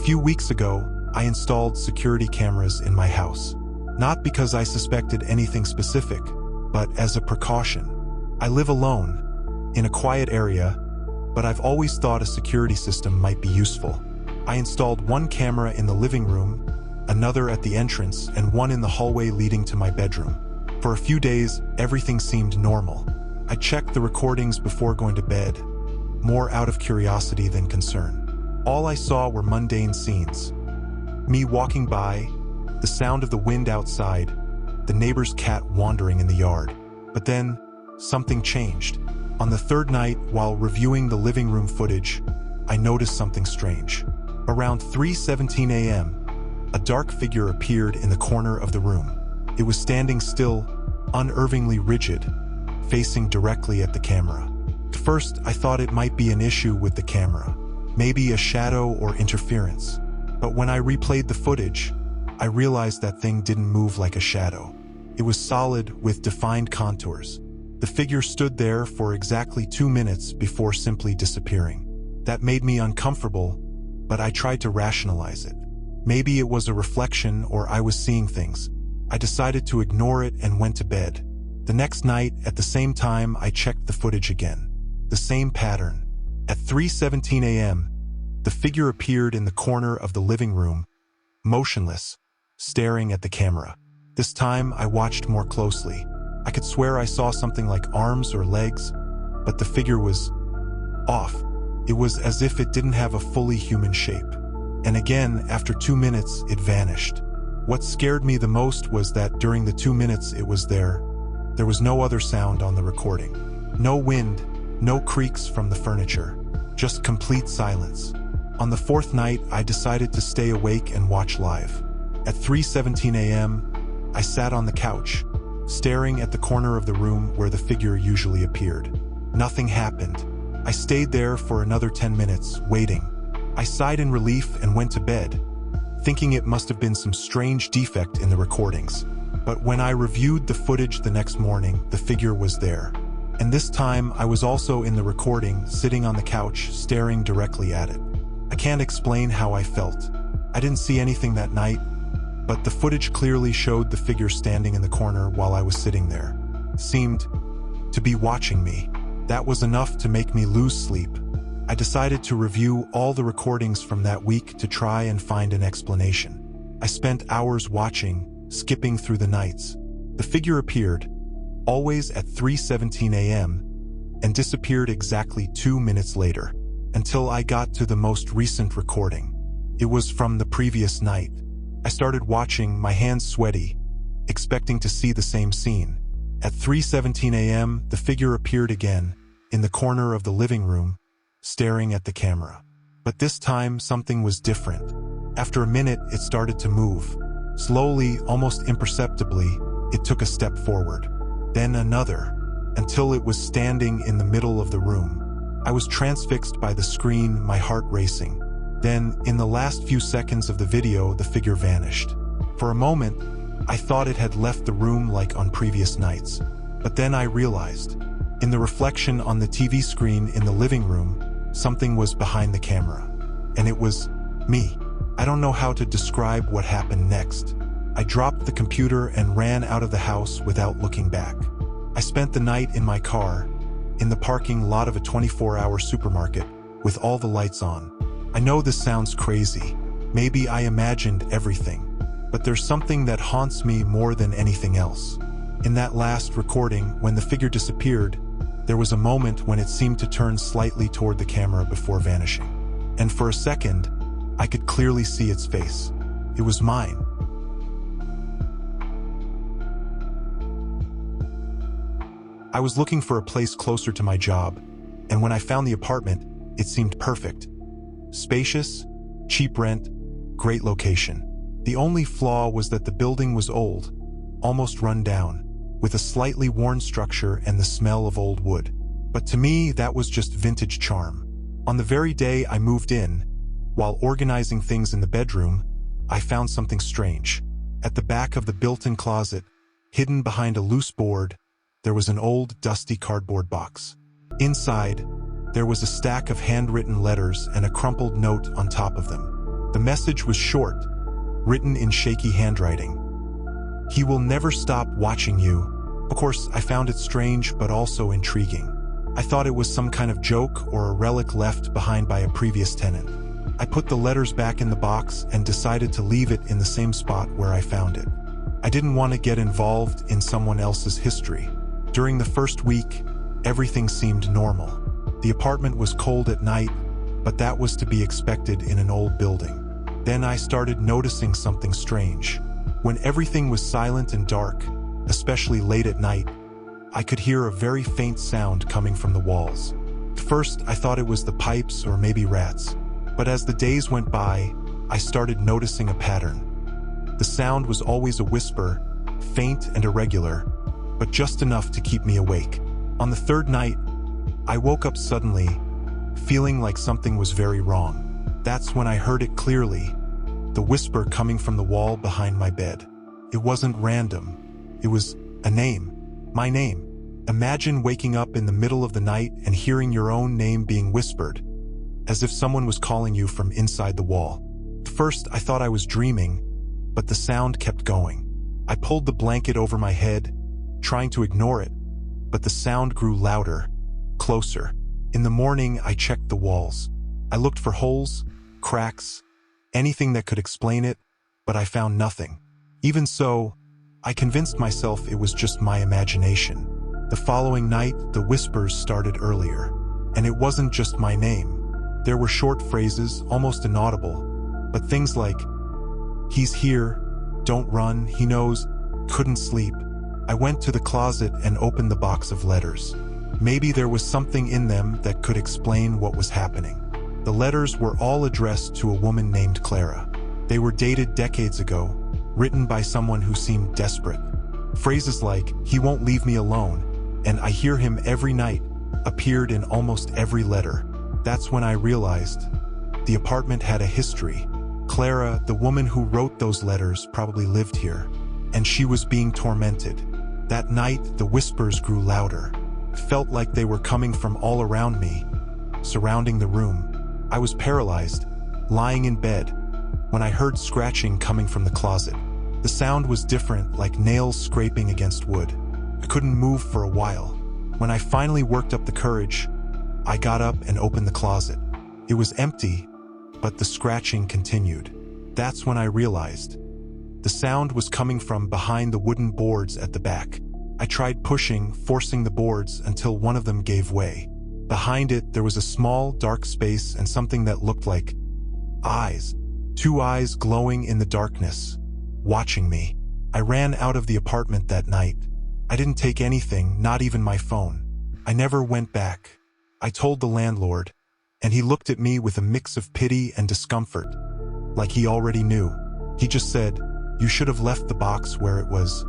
few weeks ago, I installed security cameras in my house. Not because I suspected anything specific, but as a precaution. I live alone, in a quiet area, but I've always thought a security system might be useful. I installed one camera in the living room, another at the entrance, and one in the hallway leading to my bedroom. For a few days, everything seemed normal. I checked the recordings before going to bed, more out of curiosity than concern. All I saw were mundane scenes. Me walking by, the sound of the wind outside, the neighbor's cat wandering in the yard. But then, something changed. On the third night, while reviewing the living room footage, I noticed something strange. Around 3:17 a.m., a dark figure appeared in the corner of the room. It was standing still, unnervingly rigid, facing directly at the camera. At first, I thought it might be an issue with the camera, maybe a shadow or interference. But when I replayed the footage, I realized that thing didn't move like a shadow. It was solid with defined contours. The figure stood there for exactly 2 minutes before simply disappearing. That made me uncomfortable, but I tried to rationalize it. Maybe it was a reflection or I was seeing things. I decided to ignore it and went to bed. The next night, at the same time, I checked the footage again. The same pattern. At 3:17 a.m., the figure appeared in the corner of the living room, motionless, staring at the camera. This time, I watched more closely. I could swear I saw something like arms or legs, but the figure was off. It was as if it didn't have a fully human shape. And again, after 2 minutes, it vanished. What scared me the most was that during the 2 minutes it was there was no other sound on the recording. No wind, no creaks from the furniture, just complete silence. On the fourth night, I decided to stay awake and watch live. At 3:17 a.m., I sat on the couch, staring at the corner of the room where the figure usually appeared. Nothing happened. I stayed there for another 10 minutes, waiting. I sighed in relief and went to bed, thinking it must have been some strange defect in the recordings. But when I reviewed the footage the next morning, the figure was there. And this time, I was also in the recording, sitting on the couch, staring directly at it. I can't explain how I felt. I didn't see anything that night, but the footage clearly showed the figure standing in the corner while I was sitting there. It seemed to be watching me. That was enough to make me lose sleep. I decided to review all the recordings from that week to try and find an explanation. I spent hours watching, skipping through the nights. The figure appeared, always at 3:17 a.m., and disappeared exactly 2 minutes later, until I got to the most recent recording. It was from the previous night. I started watching, my hands sweaty, expecting to see the same scene. At 3:17 a.m., the figure appeared again, in the corner of the living room, staring at the camera. But this time, something was different. After a minute, it started to move. Slowly, almost imperceptibly, it took a step forward. Then another, until it was standing in the middle of the room. I was transfixed by the screen, my heart racing. Then, in the last few seconds of the video, the figure vanished. For a moment, I thought it had left the room like on previous nights. But then I realized, in the reflection on the TV screen in the living room, something was behind the camera. And it was me. I don't know how to describe what happened next. I dropped the computer and ran out of the house without looking back. I spent the night in my car, in the parking lot of a 24-hour supermarket, with all the lights on. I know this sounds crazy. Maybe I imagined everything. But there's something that haunts me more than anything else. In that last recording, when the figure disappeared, there was a moment when it seemed to turn slightly toward the camera before vanishing. And for a second, I could clearly see its face. It was mine. I was looking for a place closer to my job, and when I found the apartment, it seemed perfect. Spacious, cheap rent, great location. The only flaw was that the building was old, almost run down, with a slightly worn structure and the smell of old wood. But to me, that was just vintage charm. On the very day I moved in, while organizing things in the bedroom, I found something strange. At the back of the built-in closet, hidden behind a loose board, there was an old, dusty cardboard box. Inside, there was a stack of handwritten letters and a crumpled note on top of them. The message was short, written in shaky handwriting. "He will never stop watching you." Of course, I found it strange but also intriguing. I thought it was some kind of joke or a relic left behind by a previous tenant. I put the letters back in the box and decided to leave it in the same spot where I found it. I didn't want to get involved in someone else's history. During the first week, everything seemed normal. The apartment was cold at night, but that was to be expected in an old building. Then I started noticing something strange. When everything was silent and dark, especially late at night, I could hear a very faint sound coming from the walls. At first, I thought it was the pipes or maybe rats. But as the days went by, I started noticing a pattern. The sound was always a whisper, faint and irregular, but just enough to keep me awake. On the third night, I woke up suddenly, feeling like something was very wrong. That's when I heard it clearly, the whisper coming from the wall behind my bed. It wasn't random. It was a name. My name. Imagine waking up in the middle of the night and hearing your own name being whispered, as if someone was calling you from inside the wall. At first, I thought I was dreaming, but the sound kept going. I pulled the blanket over my head, trying to ignore it, but the sound grew louder, closer. In the morning, I checked the walls. I looked for holes, cracks, anything that could explain it, but I found nothing. Even so, I convinced myself it was just my imagination. The following night, the whispers started earlier, and it wasn't just my name. There were short phrases, almost inaudible, but things like, "He's here," "Don't run," "He knows," "Couldn't sleep." I went to the closet and opened the box of letters. Maybe there was something in them that could explain what was happening. The letters were all addressed to a woman named Clara. They were dated decades ago, written by someone who seemed desperate. Phrases like, "He won't leave me alone," and "I hear him every night," appeared in almost every letter. That's when I realized the apartment had a history. Clara, the woman who wrote those letters, probably lived here, and she was being tormented. That night, the whispers grew louder. It felt like they were coming from all around me, surrounding the room. I was paralyzed, lying in bed, when I heard scratching coming from the closet. The sound was different, like nails scraping against wood. I couldn't move for a while. When I finally worked up the courage, I got up and opened the closet. It was empty, but the scratching continued. That's when I realized the sound was coming from behind the wooden boards at the back. I tried pushing, forcing the boards until one of them gave way. Behind it, there was a small, dark space and something that looked like eyes. 2 eyes glowing in the darkness, watching me. I ran out of the apartment that night. I didn't take anything, not even my phone. I never went back. I told the landlord, and he looked at me with a mix of pity and discomfort, like he already knew. He just said, "You should have left the box where it was."